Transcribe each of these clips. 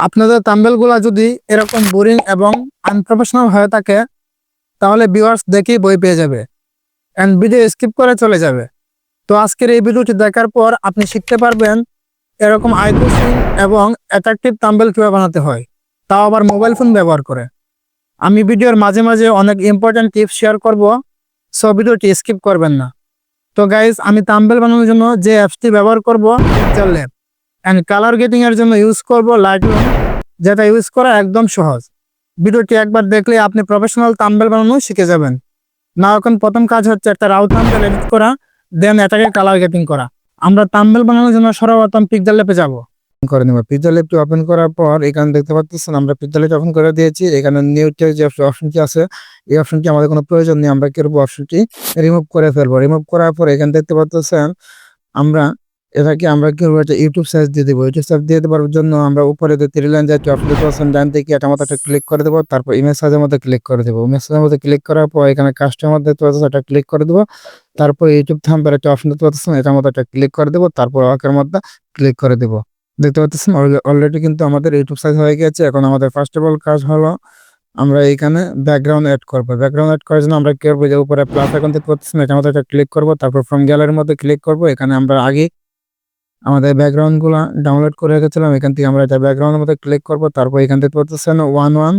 আপনাদের থাম্বনেলগুলো যদি এরকম বোরিং এবং আনপ্রফেশনাল হয়ে থাকে তাহলে ভিউয়ার্স দেখেই বই পেয়ে যাবে এন্ড ভিডিও স্কিপ করে চলে যাবে। তো আজকের এই ভিডিওটি দেখার পর আপনি শিখতে পারবেন এরকম আই পুশিং এবং অ্যাট্রাকটিভ থাম্বনেল কিভাবে বানাতে হয়, তাও আবার মোবাইল ফোন ব্যবহার করে। আমি ভিডিওর মাঝে মাঝে অনেক ইম্পর্টেন্ট টিপস শেয়ার করব, সো ভিডিওটি স্কিপ করবেন না। তো গাইজ, আমি থাম্বনেল বানানোর জন্য যে অ্যাপসটি ব্যবহার করব pixel lab, and colour getting এর জন্য ইউজ করব লাইটরুম, যেটা ইউজ করা একদম সহজ। ভিডিওটি একবার দেখলে আপনি প্রফেশনাল থাম্বনেল বানানো শিখে যাবেন। না, এখন প্রথম কাজ হচ্ছে একটা রাউ থাম্বনেল এডিট করা, দেন এটাকে কালার গেটিং করা। আমরা থাম্বনেল বানানোর জন্য সর্বপ্রথম পিক্সেল ল্যাবে যাব। করে নেব। পিক্সেল ল্যাবটি ওপেন করার পর এখানে দেখতে পাচ্ছেন আমরা পিক্সেল ল্যাবটি ওপেন করে দিয়েছি। এখানে নিউ টেক্সট যে অপশনটি আছে, এই অপশনটি আমাদের কোনো প্রয়োজন নেই। আমরা কি করব, অপশনটি রিমুভ করে ফেলবো। রিমুভ করার পর এখানে দেখতে পাচ্ছেন আমরা এটাকে আমরা কি করবো, একটা ইউটিউব সার্চ দিয়ে দেবো। ইউটিউব সার্চ দিয়ে দেওয়ার জন্য আমরা উপরে যে থ্রি লাইন যে অপশন দেখতে পাচ্ছেন ডান দিকে, এটার মধ্যে একটা ক্লিক করে দেবো। তারপর ইমেজ সাইজের মধ্যে ক্লিক করে দেবো। ইমেজ সাইজের মধ্যে ক্লিক করার পর এখানে কাস্টমার দেখতে পাচ্ছেন, এটা ক্লিক করে দেবো। তারপর ইউটিউব থাম্বনেল একটা অপশন দেখতে পাচ্ছেন, এটার মধ্যে একটা ক্লিক করে দেবো। তারপর ওকের মধ্যে ক্লিক করে দেবো। দেখতে পাচ্ছেন অলরেডি কিন্তু আমাদের ইউটিউব সাইজ হয়ে গেছে। এখন আমাদের ফার্স্ট অফ অল কাজ হলো আমরা এইখানে ব্যাকগ্রাউন্ড অ্যাড করবো। ব্যাকগ্রাউন্ড অ্যাড করার জন্য আমরা কি করবো, যে উপরে প্লাস আইকন দেখতে পাচ্ছেন, এটার মধ্যে একটা ক্লিক করবো। তারপর ফ্রম গ্যালারির মধ্যে ক্লিক করবো। এখানে আমরা আগে আমাদের ব্যাকগ্রাউন্ড গুলা ডাউনলোড করে রেখেছিলাম, এখান থেকে আমরা এটা ব্যাকগ্রাউন্ডের মধ্যে ক্লিক করবো। তারপর এখান থেকে পাচ্ছেন 11,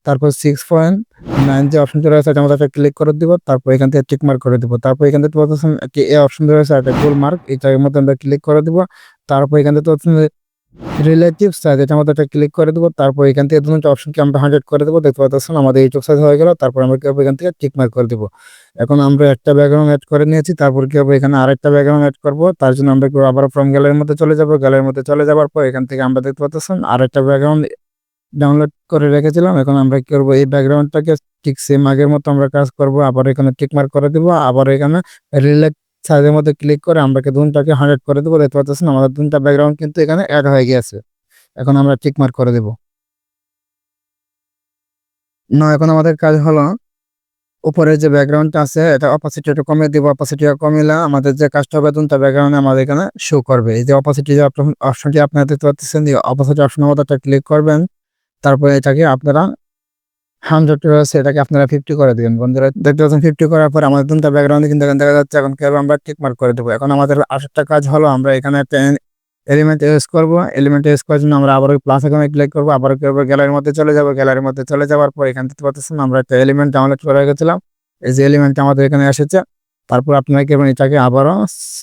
তারপর 6.9 যে অপশনটা রয়েছে এটা মধ্যে একটা ক্লিক করে দিব। তারপর এখান থেকে টিক মার্ক করে দিব। তারপর এখান থেকে পাচ্ছেন একটি এ অপশন রয়েছে, একটা গোল মার্ক, এটার মধ্যে আমরা ক্লিক করে দিব। তারপর এখান থেকে পাচ্ছেন রিলেটিভ সাইজ, এটার মধ্যে একটা ক্লিক করে দেবো। তারপর এখান থেকে দুটো অপশনকে আমরা 100 করে দেবো। দেখতে পাচ্ছেন আমাদের এইটুক সাইজ হয়ে গেল। তারপর আমরা কি হবে, এখান থেকে টিক মার্ক করে দেবো। এখন আমরা একটা ব্যাকগ্রাউন্ড অ্যাড করে নিয়েছি। তারপর কি হবে, এখানে আরেকটা ব্যাকগ্রাউন্ড অ্যাড করবো। তার জন্য আমরা আবার ফ্রম গ্যালারির মধ্যে চলে যাবো। গ্যালারির মধ্যে চলে যাওয়ার পর এখান থেকে আমরা দেখতে পাচ্ছেন আরেকটা ব্যাকগ্রাউন্ড ডাউনলোড করে রেখেছিলাম। এখন আমরা কি করবো, এই ব্যাকগ্রাউন্ডটাকে ঠিক সেম আগের মতো আমরা কাজ করব। আবার এখানে টিক মার্ক করে দিব। আবার এখানে রিলেট সাইজের মধ্যে ক্লিক করে আমরা দুটাকে 100 করে দেবো। দেখতে পাচ্ছেন আমাদের দুটা ব্যাকগ্রাউন্ড কিন্তু এখানে অ্যাড হয়ে গিয়েছে। এখন আমরা টিক মার্ক করে দেব। না, এখন আমাদের কাজ হলো উপরে যে ব্যাকগ্রাউন্ডটা আছে এটা অপাসিটিটা কমিয়ে দিব। অপাসিটিটা কমিয়ে আমাদের যে কাজটা হবে দুটা ব্যাকগ্রাউন্ডে আমাদের এখানে শো করবে। এই যে অপাসিটি যে অপশনটি আপনারা দেখতে পাচ্ছেন, এই অপাসিটি অপশনের মধ্যে একটা ক্লিক করবেন। তারপরে এটাকে আপনারা 100 রয়েছে, এটাকে আপনারা 50 করে দিবেন। বন্ধুরা দেখতে পাচ্ছেন 50 করার পর আমাদের দুটা ব্যাকগ্রাউন্ডে কিন্তু এখানে দেখা যাচ্ছে। এখন কিভাবে আমরা টিক মার্ক করে দেবো। এখন আমাদের আরেকটা কাজ হলো আমরা এখানে একটা এলিমেন্ট ইউজ করবো। এলিমেন্ট ইউজ করার জন্য আমরা আবার ওই প্লাস আইকনে ক্লিক করবো। আবার কি করবো, গ্যালারির মধ্যে চলে যাবো। গ্যালারির মধ্যে চলে যাওয়ার পর এখান থেকে পাচ্ছেন আমরা একটা এলিমেন্ট ডাউনলোড করে রেখেছিলাম। এই যে এলিমেন্টটা আমাদের এখানে এসেছে। তারপর আপনারা কি করবেন, এটাকে আবারও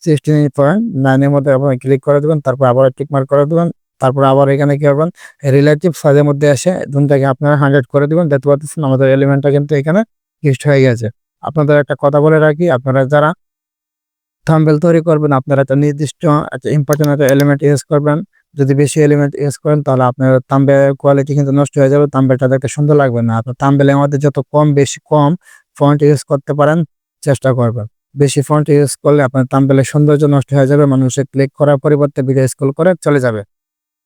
16.9 এর মধ্যে আপনারা ক্লিক করে দেবেন। তারপর আবার টিক মার্ক করে দেবেন। তারপর আবার এখানে কি করবেন, রিলেটিভ সাইজের মধ্যে এসে দুটাকে আপনারা 100 করে দিবেন। দেখতে পাচ্ছেন আমাদের এলিমেন্টটা কিন্তু এখানে ফিক্সড হয়ে গেছে। আপনাদের একটা কথা বলে রাখি, আপনারা যারা থাম্বনেল তৈরি করবেন আপনারা একটা নির্দিষ্ট একটা ইম্পর্টেন্ট একটা এলিমেন্ট ইউজ করবেন। যদি বেশি এলিমেন্ট ইউজ করেন তাহলে আপনার থাম্বনেল কোয়ালিটি কিন্তু নষ্ট হয়ে যাবে, থাম্বনেলটা দেখতে সুন্দর লাগবে না। আপনার থাম্বনেলের মধ্যে যত কম ফন্ট ইউজ করতে পারেন চেষ্টা করবেন। বেশি ফন্ট ইউজ করলে আপনার থাম্বনেলের সৌন্দর্য নষ্ট হয়ে যাবে, মানুষের ক্লিক করার পরিবর্তে ভিডিও স্ক্রল করে চলে যাবে।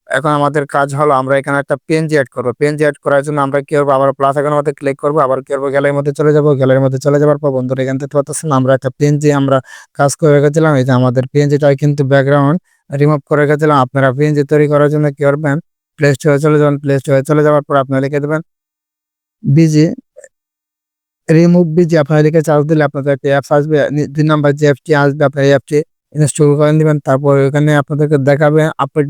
এখন আমাদের কাজ হলো আমরা এখানে একটা পিএনজি অ্যাড করবো। পিএনজি অ্যাড করার জন্য আমরা কি করবো, আবার প্লাস আইকনের মধ্যে ক্লিক করবো। আবার কি করবো, গ্যালারির মধ্যে চলে যাবো। গ্যালারির মধ্যে চলে যাওয়ার পর বন্ধুরা এখান থেকে পাচ্ছেন আমরা একটা পিএনজি আমরা কাজ করে রেখেছিলাম। এই যে আমাদের পিএনজিটা কিন্তু ব্যাকগ্রাউন্ড রিমুভ করে রেখেছিলাম। আপনারা পিএনজি তৈরি করার জন্য কি করবেন, প্লে স্টোরে চলে যাবেন। প্লে স্টোরে চলে যাওয়ার পর আপনারা লিখে দেবেন বিজি রিমুভ বিজি। আপনারা লিখে চার্জ দিলে আপনাদের একটা অ্যাপস আসবে, 2 নাম্বার যে অ্যাপটি আসবে আপনার এই অ্যাপটি ইনস্টল করে নেবেন। তারপর এখানে আপনাদেরকে দেখাবে আপলোড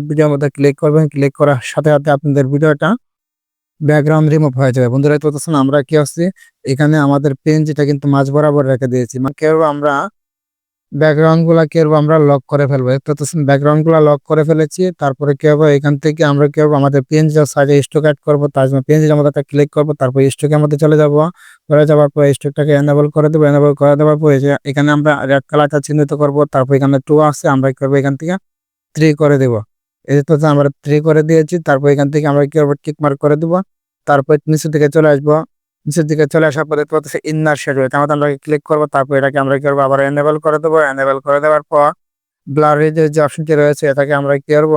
ভিডিওর মধ্যে ক্লিক করবেন। ক্লিক করার সাথে সাথে আপনাদের ভিডিওটা ব্যাকগ্রাউন্ড রিমুভ হয়ে যাবে। বন্ধুরা বলতেছেন আমরা কি আসছি, এখানে আমাদের পেন যেটা কিন্তু মাঝ বরাবর রেখে দিয়েছি। মানে কেউ আমরা ব্যাকগ্রাউন্ড গুলা কি করবো, আমরা লক করে ফেলবো। ব্যাকগ্রাউন্ড গুলা লক করে ফেলেছি। তারপরে কি হবে, এখান থেকে আমরা কি করবো, আমাদের পেজ সাইডে স্টক অ্যাড করবো। তার জন্য পেজের মধ্যে একটা ক্লিক করবো। তারপর স্টকের মধ্যে চলে যাবো। চলে যাওয়ার পর স্টকটাকে এনেবল করে দেবো। এনেবল করে দেওয়ার পর এখানে আমরা রেড কালারটা চিহ্নিত করবো। তারপর এখানে 2 আছে, আমরা কি করবো, এখান থেকে 3 করে দেবো। এই তো আমরা 3 করে দিয়েছি। তারপর এখান থেকে আমরা কি করবো, টিক মার্ক করে দেবো। তারপর নিচের দিকে চলে আসবো। নিচের দিকে চলে আসার পরে ইনার শেডো, এটা আমরা ক্লিক করবো। তারপর এটাকে আমরা কি করবো, আবার এনেবল করে দেবো। এনেবল করে দেওয়ার পর ব্লার যে অপশনটি রয়েছে এটাকে আমরা কি করবো,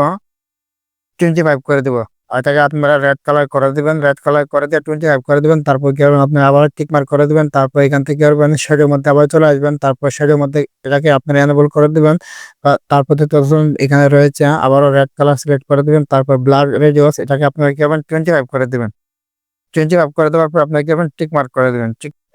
25 করে দেবো। এটাকে আপনারা রেড কালার করে দিবেন, রেড কালার করে দিয়ে 25 করে দিবেন। তারপর কি করবেন, আপনি আবার টিক মার্ক করে দিবেন। তারপর এখান থেকে কি করবেন, শেডের মধ্যে আবার চলে আসবেন। তারপর শেডের মধ্যে এটাকে আপনারা এনেবল করে দিবেন। তারপর দেখতে পাচ্ছেন এখানে রয়েছে আবারও রেড কালার সিলেক্ট করে দিবেন। তারপর ব্লার রেডিয়াস এটাকে আপনারা কি করবেন 25 করে দিবেন। 25 করে দেওয়ার পর আপনারা কি করবেন, টিক মার্ক করে দিবেন।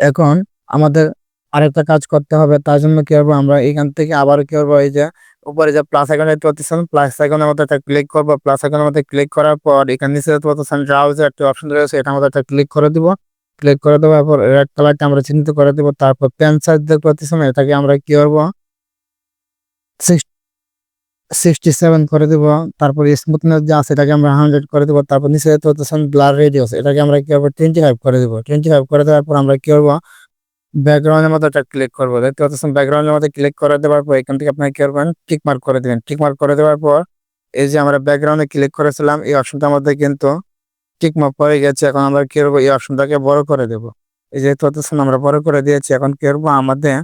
এখন আমাদের আরেকটা কাজ করতে হবে। তার জন্য কি করবো, আমরা এখান থেকে আবার কি করবো, এই যে উপরে যে প্লাস আইকন দেখতে পাচ্ছেন, প্লাস আইকনের মধ্যে একটা ক্লিক করবো। প্লাস আইকনের মধ্যে ক্লিক করার পর এখানে নিচে দেখতে পাচ্ছেন ব্রাউজার একটা অপশন রয়েছে, এটার মধ্যে একটা ক্লিক করে দিব। ক্লিক করে দেওয়ার পর রেড কালারটা আমরা চিহ্নিত করে দিব। তারপর পেন সাইজ দেখতে পাচ্ছেন, এটাকে আমরা কি করবো 67 করে দিব। তারপর স্মুথনেস যে আছে এটাকে আমরা 100 করে দিব। তারপর নিচে দেখতে পাচ্ছেন ব্লার রেডিয়াস এটাকে আমরা কি করবো 25 করে দিব। 25 করে দেওয়ার পর আমরা কি করবো, ব্যাকগ্রাউন্ডের মধ্যে একটা ক্লিক করবো। দেখতে পাচ্ছেন ব্যাকগ্রাউন্ডের মধ্যে ক্লিক করে দেওয়ার পর এখান থেকে আপনারা কি করবেন, টিক মার্ক করে দিবেন। টিক মার্ক করে দেওয়ার পর এই যে আমরা ব্যাকগ্রাউন্ডে ক্লিক করেছিলাম এই অপশনটার মধ্যে কিন্তু টিক মার্ক পড়ে গেছে। এখন আমরা কি করবো, এই অপশনটাকে বড় করে দেব। এই যে দেখতে পাচ্ছেন আমরা বড় করে দিয়েছি। এখন কি করবো, আমাদের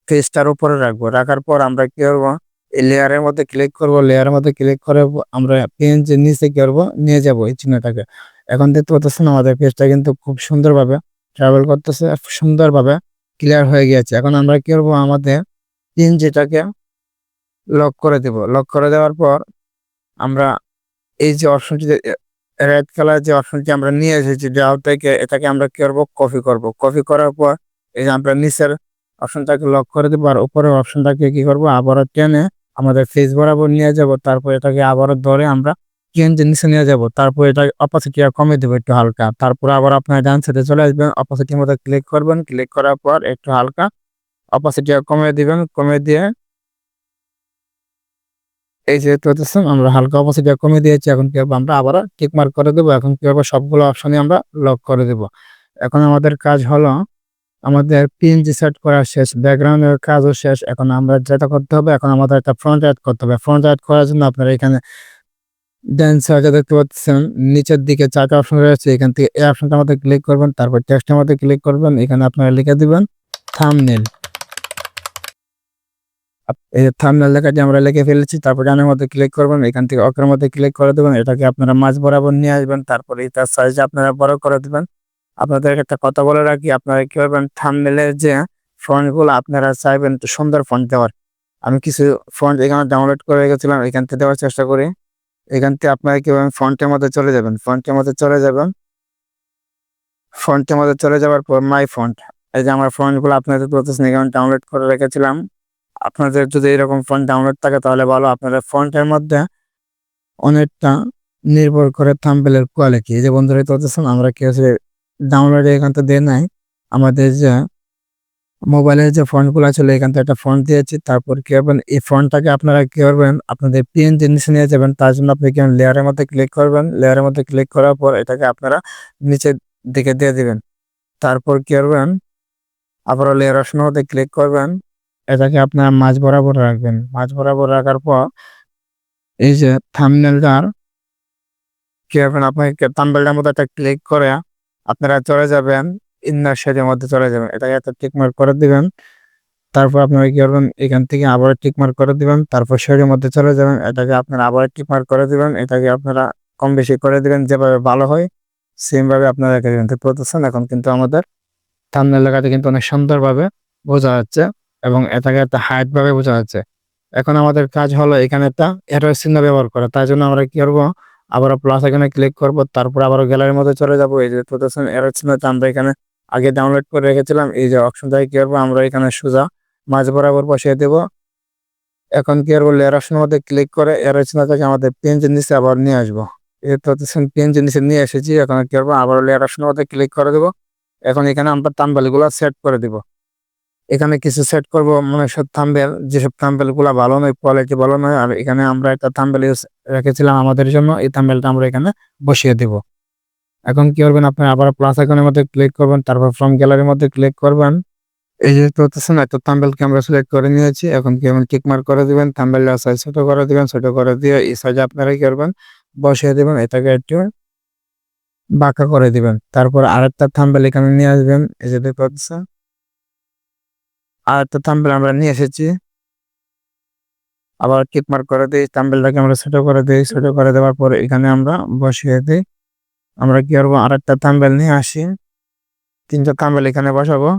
ফেসটার উপরে রাখবো। রাখার পর আমরা কি করবো, এই লেয়ারের মধ্যে ক্লিক করবো। লেয়ারের মধ্যে ক্লিক করে আমরা পেন যে নিচে কি করবো, নিয়ে যাবো এই চিহ্নটাকে। এখন দেখতে পাচ্ছেন আমাদের পেজটা কিন্তু খুব সুন্দরভাবে ট্রাভেল করতেছে, সুন্দরভাবে ক্লিয়ার হয়ে গিয়েছে। এখন আমরা কি করবো, আমাদের পিন যেটাকে লক করে দেব। লক করে দেওয়ার পর আমরা এই যে অপশনটি রেড কালার যে অপশনটি আমরা নিয়ে এসেছি ড্রাউ থেকে, এটাকে আমরা কি করবো, কপি করব। কপি করার পর এই যে আমরা নিচের অপশনটাকে লক করে দেবো আর উপরের অপশনটাকে কি করব, আবারও টেনে আমাদের ফেস বরাবর নিয়ে যাব। তারপর এটাকে আবারও ধরে আমরা যে নিচে নিয়ে যাব। তারপর এটা অপাসিটি কমিয়ে দেবো একটু হালকা। তারপর আবার আপনার ডান সাইডে চলে আসবেন, অপাসিটির মধ্যে ক্লিক করবেন। ক্লিক করার পর একটু হালকা অপাসিটি কমিয়ে দিবেন। কমিয়ে দিয়ে এই যে দেখতেছেন আমরা হালকা অপাসিটি কমিয়ে দিয়েছি। এখন কি হবে, আমরা আবার টিক মার্ক করে দেবো। এখন কি হবে, সবগুলো অপশনই আমরা লক করে দেব। এখন আমাদের কাজ হলো, আমাদের পিএনজি সেট করা শেষ, ব্যাকগ্রাউন্ডের কাজও শেষ। এখন আমরা যেটা করতে হবে, এখন আমাদের একটা ফ্রন্ট অ্যাড করতে হবে। ফ্রন্ট অ্যাড করার জন্য আপনারা এখানে ডান সাইডে দেখতে পাচ্ছেন নিচের দিকে 4টা অপশন রয়েছে। এখান থেকে এই অপশনটার মধ্যে ক্লিক করবেন। তারপর টেক্সটের মধ্যে ক্লিক করবেন। এখানে আপনারা লিখে দিবেন থাম্বনেল। এই যে থাম্বনেল লেখাটি আমরা লিখে ফেলেছি। তারপর ডানের মধ্যে ক্লিক করবেন। এখান থেকে ওকের মধ্যে ক্লিক করে দেবেন। এটাকে আপনারা মাঝ বরাবর নিয়ে আসবেন। তারপরে এটার সাইজ আপনারা বড় করে দিবেন। আপনাদের একটা কথা বলে রাখি, আপনারা কি করবেন, থাম্বনেলের যে ফন্ট গুলো আপনারা চাইবেন একটু সুন্দর ফন্ট দেওয়ার। আমি কিছু ফন্ট এখানে ডাউনলোড করে রেখেছিলাম, এখান থেকে দেওয়ার চেষ্টা করি। এখান থেকে আপনারা কি করবেন, ফন্টের মধ্যে চলে যাবেন। ফন্টের মধ্যে চলে যাবেন। ফন্টের মধ্যে চলে যাওয়ার পর মাই ফন্ট, এই যে আমার ফন্ট গুলো আপনাদের বলতেছেন এখানে ডাউনলোড করে রেখেছিলাম। আপনাদের যদি এরকম ফন্ট ডাউনলোড থাকে তাহলে ভালো। আপনাদের ফন্টের মধ্যে অনেকটা নির্ভর করে থাম্বনেলের কোয়ালিটি। এই যে বন্ধুরা বলতেছেন আমরা কি হচ্ছে ডাউনলোডে এখান থেকে দেয় নাই, আমাদের যে মোবাইলের যে ফন্ট গুলো ছিল এখান থেকে একটা ফন্ট দিয়েছি। তারপর কি করবেন, এই ফন্টটাকে আপনারা কি করবেন, আপনাদের পিএনজি নিচে নিয়ে যাবেন। তার জন্য আপনি কি লেয়ারের মধ্যে ক্লিক করবেন। লেয়ারের মধ্যে ক্লিক করার পর এটাকে আপনারা নিচের দিকে দিয়ে দিবেন। তারপর কি করবেন, আবারও লেয়ার অপশনের মধ্যে ক্লিক করবেন। এটাকে আপনারা মাঝ বরাবর রাখবেন। মাঝ বরাবর রাখার পর এই যে থাম্বনেলটার কি করবেন, আপনাকে থাম্বনেলটার মধ্যে একটা ক্লিক করে আপনারা চলে যাবেন ইন্নার শেডের মধ্যে চলে যাবেন। এটাকে একটা টিক মার্ক করে দিবেন। তারপর আপনারা কি করবেন, এখান থেকে আবার টিক মার্ক করে দিবেন। তারপর শেডের মধ্যে চলে যাবেন। এটাকে আপনারা আবার টিক মার্ক করে দিবেন। এটাকে আপনারা কম বেশি করে দিবেন, যেভাবে ভালো হয় সেম ভাবে আপনারা রেখে দিবেন। তো প্রদর্শন এখন কিন্তু আমাদের থাম্বনেল লেখাটা কিন্তু অনেক সুন্দরভাবে বোঝা যাচ্ছে এবং এটাকে একটা হাইট ভাবে বোঝা যাচ্ছে। এখন আমাদের কাজ হলো এখানে একটা অ্যারো চিহ্ন ব্যবহার করা। তার জন্য আমরা কি করবো, আবার প্লাস এখানে ক্লিক করব। তারপর আবার গ্যালারির মধ্যে চলে যাব। এই যে প্রদর্শন অ্যারো চিহ্নটা আমরা এখানে আগে ডাউনলোড করে রেখেছিলাম। এই যে অপশনটাকে কি করবো, আমরা এখানে সোজা মাঝ বরাবর বসিয়ে দেব। এখন কি করবো, লেয়ার অপশনের মধ্যে ক্লিক করে অ্যারো চিহ্নটাকে আমাদের পেজের নিচে আবার নিয়ে আসবো। এই প্রদর্শন পেজের নিচে নিয়ে এসেছি। এখন কি করবো, আবার লেয়ার অপশনের মধ্যে ক্লিক করে দেবো। এখন এখানে আমরা থাম্বনেল গুলো সেট করে দিব। এখানে কিছু সেট করব, মানে সব থাম্বনেল, যেসব থাম্বনেল গুলা ভালো নয়, কোয়ালিটি ভালো নয়। আর এখানে আমরা একটা থাম্বনেল রেখেছিলাম আমাদের জন্য, এই থাম্বনেলটা আমরা এখানে বসিয়ে দিব। এখন কি করবেন, আপনি আবার প্লাস আইকনের মধ্যে ক্লিক করবেন। তারপর ফ্রম গ্যালারির মধ্যে ক্লিক করবেন। এই যে দেখতেছেন একটা থাম্বনেলকে আমরা সিলেক্ট করে নিয়েছি। এখন কি করবেন, টিক মার্ক করে দিবেন। থাম্বনেলটা সাইজ ছোট করে দিবেন। ছোট করে দিয়ে এই সাইজে আপনারা কি করবেন, বসিয়ে দিবেন। এটাকে একটু বাঁকা করে দিবেন। তারপর আরেকটা থাম্বনেল এখানে নিয়ে আসবেন। এই যে দেখতে পাচ্ছেন আরেকটা থাম্বনেল আমরা নিয়ে এসেছি। আবার টিক মার্ক করে দিই, থাম্বনেলটাকে আমরা ছোট করে দিই। ছোট করে দেওয়ার পরে এখানে আমরা বসিয়ে দিই। আমরা কি করবো, আরেকটা থাম্বনেল নিয়ে আসি, 3টা থাম্বনেল এখানে বসাবো।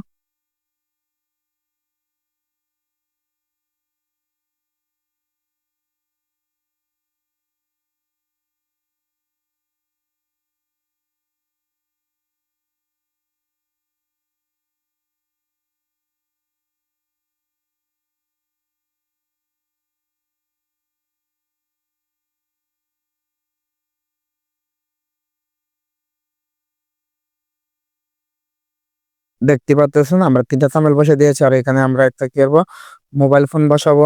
দেখতে পাচ্ছেন আমরা 3টা থাম্বনেল বসে দিয়েছি। আর এখানে আমরা একটা কি করবো, মোবাইল ফোন বসাবো।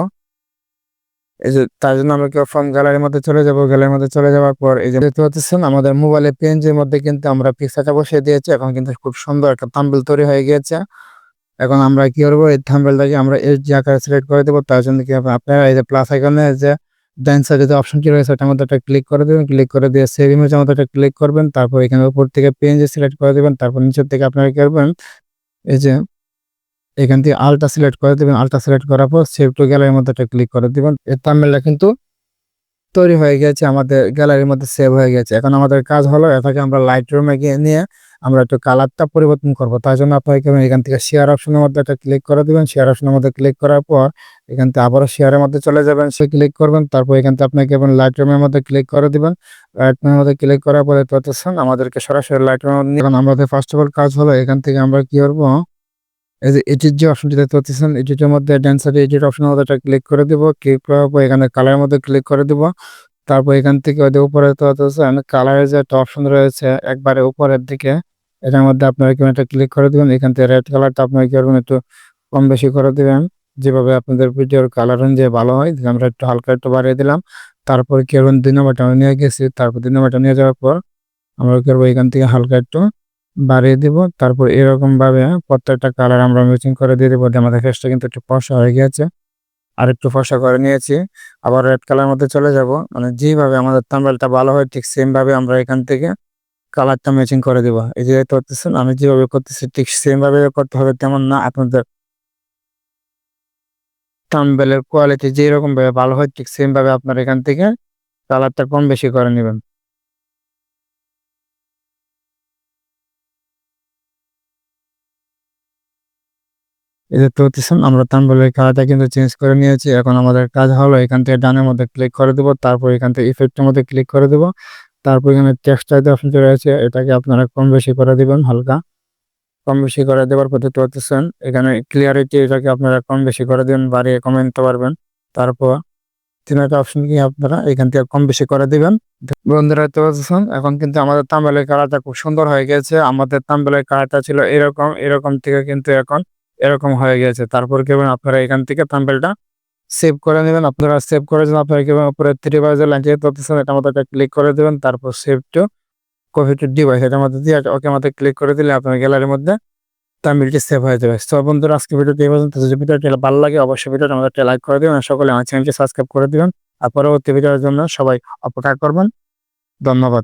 এই যে তার জন্য আমরা কি ফ্রম গ্যালারির মধ্যে চলে যাব। গ্যালারির মধ্যে চলে যাওয়ার পর এই যে দেখতে পাচ্ছেন আমাদের মোবাইলের পেজের মধ্যে কিন্তু আমরা পিকচারটা বসিয়ে দিয়েছি। এখন কিন্তু খুব সুন্দর একটা থাম্বনেল তৈরি হয়ে গিয়েছে। এখন আমরা কি করবো, এই থাম্বনেলটাকে আমরা এইচডি আকারে সিলেক্ট করে দেবো। তার জন্য কি হবে, আপনারা এই যে প্লাস আইকনে যে ডান সাইডে যে অপশনটি রয়েছে ওটার মধ্যে একটা ক্লিক করে দেবেন। ক্লিক করে দিয়ে সেভ ইমেজের মধ্যে একটা ক্লিক করবেন। তারপর এখানে উপর থেকে পেজে সিলেক্ট করে দেবেন। তারপর নিচের থেকে আপনারা কি করবেন, এই যে এখান থেকে আলটা সিলেক্ট করে দেবেন। আলটা সিলেক্ট করার পর সেভ টু গ্যালারির মধ্যে একটা ক্লিক করে দিবেন। এই থাম্বনেলটা কিন্তু তৈরি হয়ে গেছে, আমাদের গ্যালারির মধ্যে সেভ হয়ে গেছে। এখন আমাদের কাজ হলো এটাকে আমরা লাইট রুমে গিয়ে নিয়ে আমরা একটু কালারটা পরিবর্তন করব। তার জন্য আপনাকে এখান থেকে শেয়ার অপশনের মধ্যে একটা ক্লিক করে দিবেন। শেয়ার অপশনের মধ্যে ক্লিক করার পর এখান থেকে আবারও শেয়ারের মধ্যে চলে যাবেন, সে ক্লিক করবেন। তারপর এখান থেকে আপনাকে লাইট রুমের মধ্যে ক্লিক করে দিবেন। লাইট রুমের মধ্যে ক্লিক করার পরে পাচ্ছেন আমাদেরকে সরাসরি লাইট রুমে নিয়ে। এখন আমাদের ফার্স্ট অফ অল কাজ হলো এখান থেকে আমরা কি করবো, এই যে এডিট যে অপশনটি দেখতে পাচ্ছেন, এডিটের মধ্যে ডান সাইডে এডিট অপশনের মধ্যে একটা ক্লিক করে দিব। ক্লিক করার পর এখানে কালারের মধ্যে ক্লিক করে দিব। তারপর এখান থেকে ওদের উপরে তো কালারের যে একটা অপশন রয়েছে একবারে উপরের দিকে, এটার মধ্যে আপনারা কেমন একটা ক্লিক করে দিবেন। এখান থেকে রেড কালারটা আপনারা কি করবেন, একটু কম বেশি করে দিবেন, যেভাবে আপনাদের ভিডিওর কালার অনুযায়ী ভালো হয়। আমরা একটু হালকা একটু বাড়িয়ে দিলাম। তারপর কি করবেন, 2 নম্বরটা নিয়ে গেছি। তারপর 2 নম্বরটা নিয়ে যাওয়ার পর আমরা কি করবো, এখান থেকে হালকা একটু বাড়িয়ে দিব। তারপর এরকম ভাবে প্রত্যেকটা কালার আমরা ম্যাচিং করে দিয়ে দেবো। আমাদের ফেসটা কিন্তু একটু ফর্সা হয়ে গেছে, আর একটু ফর্সা করে নিয়েছি। আবার রেড কালার মধ্যে চলে যাব। মানে যেভাবে আমাদের থাম্বনেলটা ভালো হয় ঠিক সেম ভাবে আমরা এখান থেকে কালারটা ম্যাচিং করে দেব। এই যে করতেছেন আমি যেভাবে করতেছি ঠিক সেম ভাবে করতে হবে তেমন না, আপনাদের থাম্বনেলের কোয়ালিটি যেরকম ভাবে ভালো হয় ঠিক সেম ভাবে আপনারা এখান থেকে কালারটা কম বেশি করে নেবেন। এই যে করতেছেন আমরা থাম্বনেলের কালারটা কিন্তু চেঞ্জ করে নিয়েছি। এখন আমাদের কাজ হলো এখান থেকে ডানের মধ্যে ক্লিক করে দেব। তারপর এখান থেকে ইফেক্টের মধ্যে ক্লিক করে দেব। তারপর এখানে টেক্সট টাইপ অপশন রয়েছে, এটাকে আপনারা কম বেশি করে দিবেন। হালকা কম বেশি করে দেওয়ার পর দেখতে পাচ্ছেন এখানে ক্লিয়ারিটি, এটাকে আপনারা কম বেশি করে দিবেন, বাড়িয়ে কমে নিতে পারবেন। তারপর 3টা অপশন কি আপনারা এখান থেকে কম বেশি করে দিবেন। বন্ধুরা দেখতে পাচ্ছেন এখন কিন্তু আমাদের থাম্বনেলের কালারটা খুব সুন্দর হয়ে গেছে। আমাদের থাম্বনেলের কালারটা ছিল এরকম, এরকম থেকে কিন্তু এখন এরকম হয়ে গেছে। তারপর কেবল আপনারা এখান থেকে থাম্বনেলটা সেভ করে নেবেন। আপনারা সেভ করে জন্য আপনারা কেবল উপরে 3 বাজে লাইন যেতে পাচ্ছেন এটার মধ্যে একটা ক্লিক করে দেবেন। তারপর save two copy to device এটার মধ্যে দিয়ে ওকে মধ্যে ক্লিক করে দিলে আপনার গ্যালারির মধ্যে থাম্বনেলটি সেভ হয়ে যাবে। সো বন্ধুরা আজকে ভিডিওটি এই পর্যন্ত। যদি ভিডিওটি ভালো লাগে অবশ্যই ভিডিওটা আমাদের লাইক করে দিবেন, আর সকলে আমার চ্যানেলটি সাবস্ক্রাইব করে দিবেন। আর পরবর্তী ভিডিওর জন্য সবাই অপেক্ষা করবেন। ধন্যবাদ।